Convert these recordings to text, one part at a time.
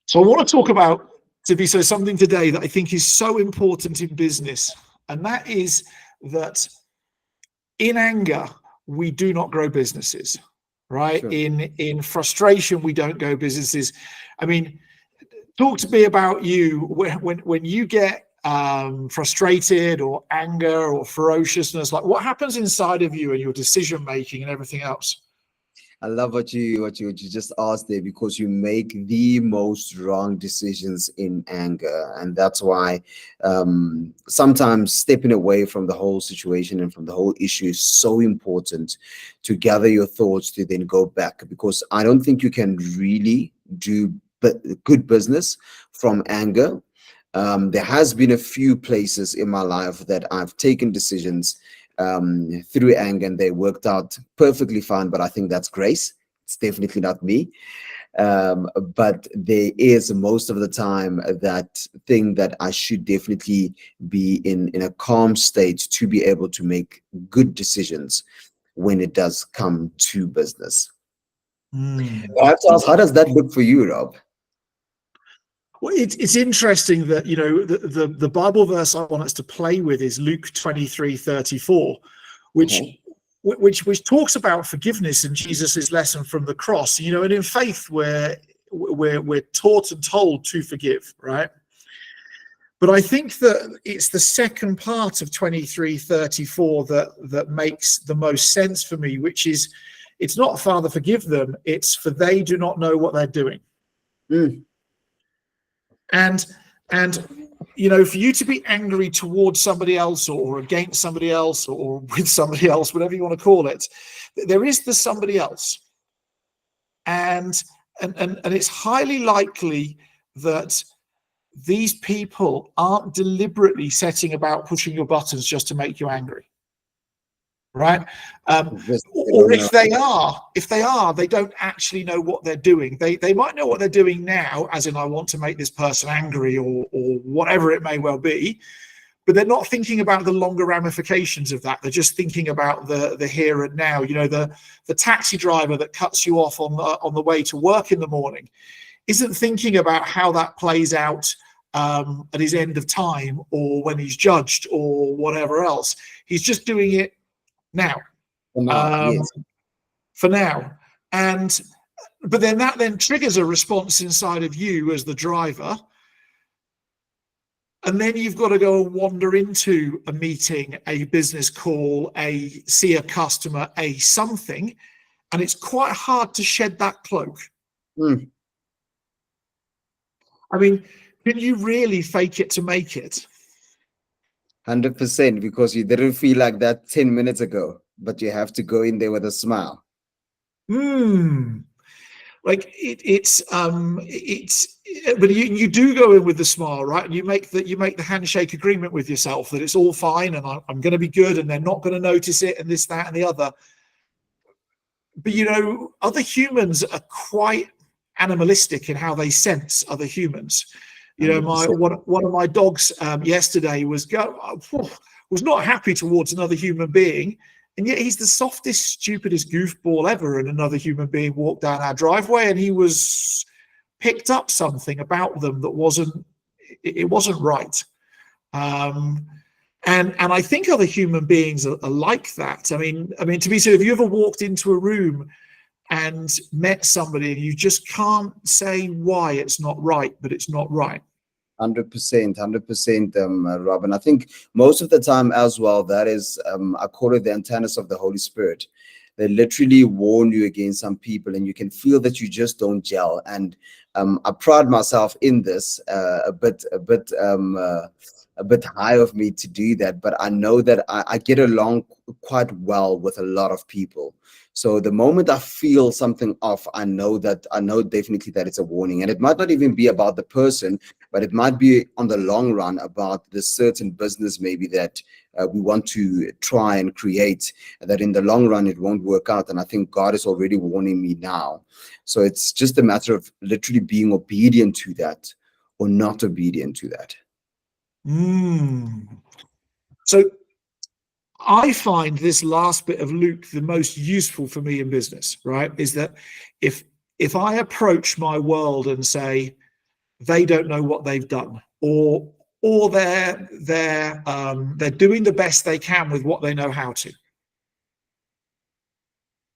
So I want to talk about, Thabiso, something today that I think is so important in business, and that is that in anger, we do not grow businesses, right? Sure. In frustration, we don't grow businesses. I mean, talk to me about you when you get frustrated or anger or ferociousness. Like, what happens inside of you and your decision making and everything else? I love what you just asked there, because you make the most wrong decisions in anger, and that's why sometimes stepping away from the whole situation and from the whole issue is so important, to gather your thoughts to then go back, because I don't think you can really do good business from anger. There has been a few places in my life that I've taken decisions through anger, and they worked out perfectly fine, but I think that's grace. It's definitely not me. But there is most of the time that thing that I should definitely be in a calm state to be able to make good decisions when it does come to business. I have to ask, how does that look for you, Rob? Well, it's interesting that, you know, the Bible verse I want us to play with is Luke 23:34, which talks about forgiveness and Jesus's lesson from the cross. You know, and in faith we're taught and told to forgive, right? But I think that it's the second part of 23:34 that makes the most sense for me, which is, it's not Father forgive them, it's for they do not know what they're doing. And you know, for you to be angry towards somebody else or against somebody else or with somebody else, whatever you want to call it, there is the somebody else. And it's highly likely that these people aren't deliberately setting about pushing your buttons just to make you angry. Right? Or if they are, they don't actually know what they're doing. They might know what they're doing now, as in, I want to make this person angry or whatever it may well be, but they're not thinking about the longer ramifications of that. They're just thinking about the here and now. You know, the taxi driver that cuts you off on the way to work in the morning isn't thinking about how that plays out at his end of time or when he's judged or whatever else. He's just doing it now, Yes. for now. But then that triggers a response inside of you as the driver, and then you've got to go and wander into a meeting, a business call, see a customer, something, and it's quite hard to shed that cloak. I mean, can you really fake it to make it? 100%, because you didn't feel like that 10 minutes ago, but you have to go in there with a smile. Like but you do go in with the smile, right? And you make the handshake agreement with yourself that it's all fine and I'm going to be good and they're not going to notice it and this, that, and the other. But you know, other humans are quite animalistic in how they sense other humans. You know, one of my dogs yesterday was not happy towards another human being, and yet he's the softest, stupidest goofball ever. And another human being walked down our driveway, and he was picked up something about them that wasn't right. And I think other human beings are like that. I mean, to be so, have you ever walked into a room and met somebody and you just can't say why it's not right, but it's not right? 100%, Rob. And I think most of the time as well, that is, I call it the antennas of the Holy Spirit. They literally warn you against some people, and you can feel that you just don't gel. And I pride myself in this, a bit high of me to do that, but I know that I get along quite well with a lot of people. So the moment I feel something off, I know definitely that it's a warning. And it might not even be about the person, but it might be on the long run about this certain business maybe that we want to try and create, that in the long run it won't work out. And I think God is already warning me now. So it's just a matter of literally being obedient to that or not obedient to that. So I find this last bit of Luke the most useful for me in business, right? Is that if I approach my world and say, they don't know what they've done, or they're doing the best they can with what they know how to.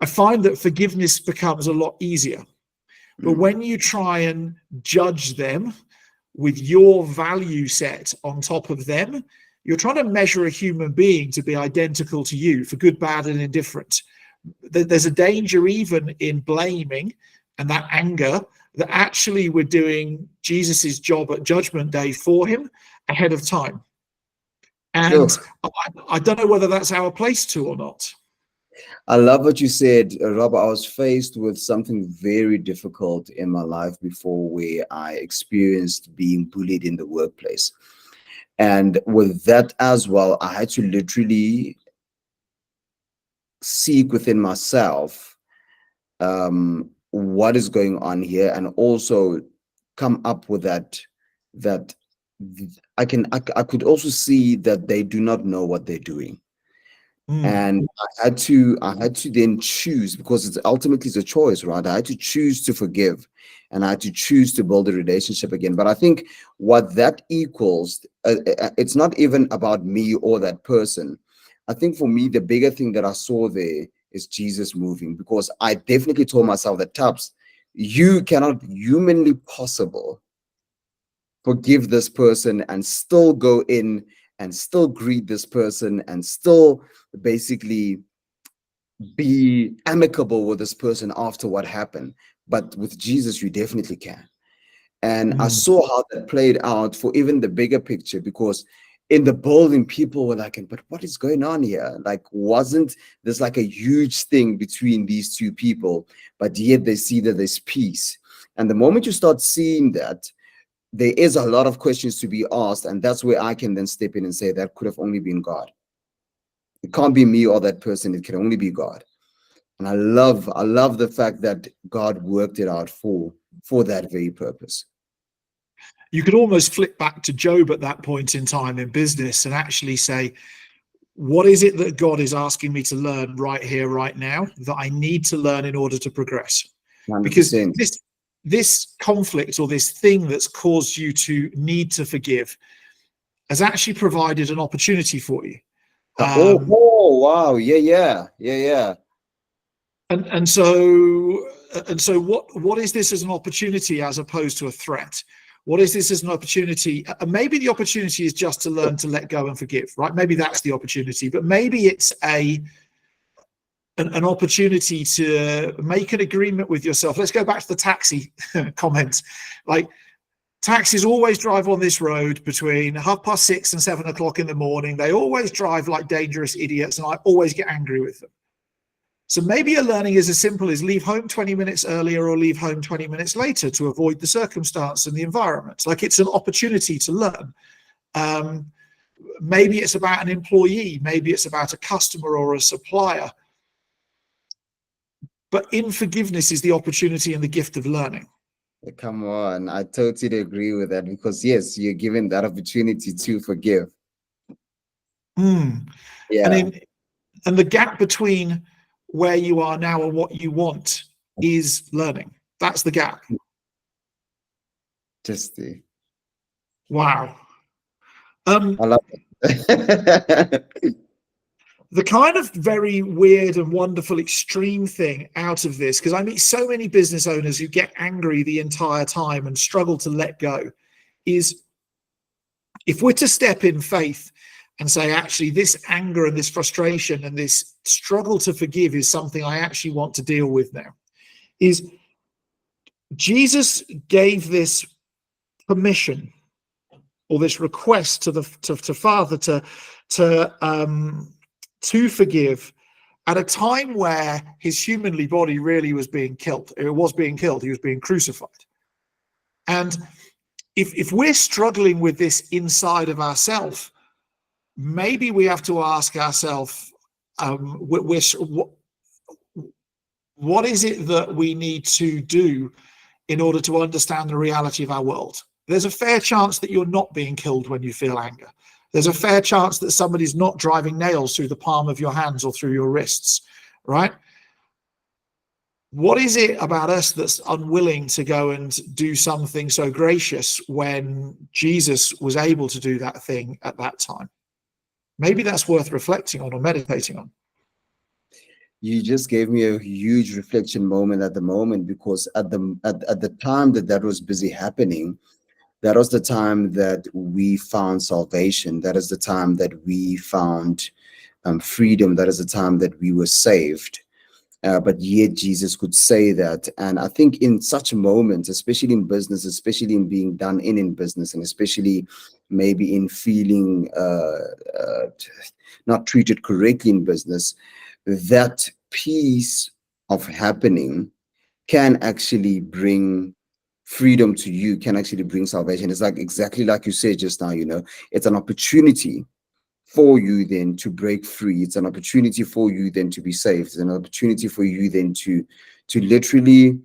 I find that forgiveness becomes a lot easier. But when you try and judge them with your value set on top of them, you're trying to measure a human being to be identical to you for good, bad, and indifferent. There's a danger even in blaming and that anger, that actually we're doing Jesus's job at Judgment Day for him ahead of time. And I don't know whether that's our place to or not. I love what you said, Robert. I was faced with something very difficult in my life before, where I experienced being bullied in the workplace. And with that as well, I had to literally seek within myself what is going on here, and also come up with that I could also see that they do not know what they're doing. And I had to then choose, because it's ultimately a choice, right? I had to choose to forgive, and I had to choose to build a relationship again. But I think what that equals, it's not even about me or that person. I think for me, the bigger thing that I saw there is Jesus moving, because I definitely told myself that, Tubbs, you cannot humanly possible forgive this person and still go in and still greet this person and still basically be amicable with this person after what happened. But with Jesus, you definitely can. And I saw how that played out for even the bigger picture, because in the building, people were like, but what is going on here? Like, wasn't this like a huge thing between these two people? But yet they see that there's peace. And the moment you start seeing that, there is a lot of questions to be asked. And that's where I can then step in and say that could have only been God. It can't be me or that person. It can only be God. And I love the fact that God worked it out for that very purpose. You could almost flip back to Job at that point in time in business and actually say, what is it that God is asking me to learn right here, right now, that I need to learn in order to progress? 100%. Because this conflict, or this thing that's caused you to need to forgive, has actually provided an opportunity for you. Wow. Yeah. And so what is this as an opportunity as opposed to a threat? What is this as an opportunity? And maybe the opportunity is just to learn to let go and forgive, right? Maybe that's the opportunity, but maybe it's an opportunity to make an agreement with yourself. Let's go back to the taxi comment. Like, taxis always drive on this road between 6:30 and 7 o'clock in the morning. They always drive like dangerous idiots, and I always get angry with them. So maybe a learning is as simple as leave home 20 minutes earlier or leave home 20 minutes later to avoid the circumstance and the environment. Like, it's an opportunity to learn. Maybe it's about an employee. Maybe it's about a customer or a supplier. But in forgiveness is the opportunity and the gift of learning. Come on. I totally agree with that, because yes, you're given that opportunity to forgive. Yeah. And the gap between where you are now and what you want is learning. That's the gap. Wow. I love it. The kind of very weird and wonderful extreme thing out of this, because I meet so many business owners who get angry the entire time and struggle to let go, is if we're to step in faith and say, actually, this anger and this frustration and this struggle to forgive is something I actually want to deal with now, is Jesus gave this permission or this request to Father to forgive at a time where his humanly body really was being killed. It was being killed. He was being crucified. And if we're struggling with this inside of ourselves, maybe we have to ask ourselves, what is it that we need to do in order to understand the reality of our world? There's a fair chance that you're not being killed when you feel anger. There's a fair chance that somebody's not driving nails through the palm of your hands or through your wrists, right? What is it about us that's unwilling to go and do something so gracious when Jesus was able to do that thing at that time? Maybe that's worth reflecting on or meditating on. You just gave me a huge reflection moment at the moment, because at the time that was busy happening, that was the time that we found salvation. That is the time that we found freedom. That is the time that we were saved. But yet Jesus could say that. And I think in such moments, especially in business, especially in being done in business, and especially maybe in feeling not treated correctly in business, that piece of happening can actually bring freedom to you, can actually bring salvation. It's like exactly like you said just now, it's an opportunity for you then to break free. It's an opportunity for you then to be saved. It's an opportunity for you then to literally,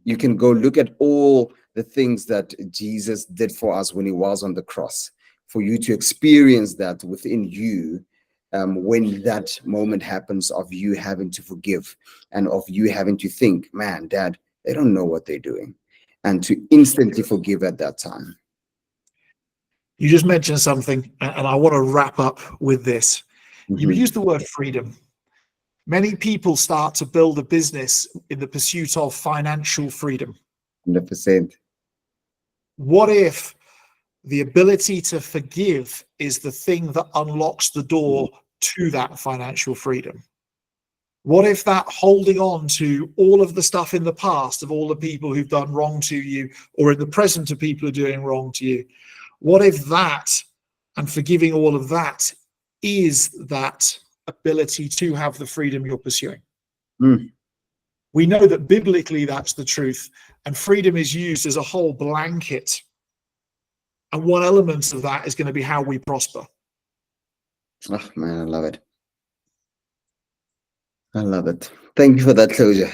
you can go look at all the things that Jesus did for us when he was on the cross, for you to experience that within you. When that moment happens of you having to forgive and of you having to think, man, Dad, they don't know what they're doing, and to instantly forgive at that time. You just mentioned something, and I want to wrap up with this. You used the word freedom. Many people start to build a business in the pursuit of financial freedom. 100%. What if the ability to forgive is the thing that unlocks the door to that financial freedom? What if that holding on to all of the stuff in the past of all the people who've done wrong to you, or in the present of people who are doing wrong to you, what if that, and forgiving all of that, is that ability to have the freedom you're pursuing? We know that biblically that's the truth, and freedom is used as a whole blanket. And one element of that is going to be how we prosper. Oh, man, I love it. I love it. Thank you for that closure.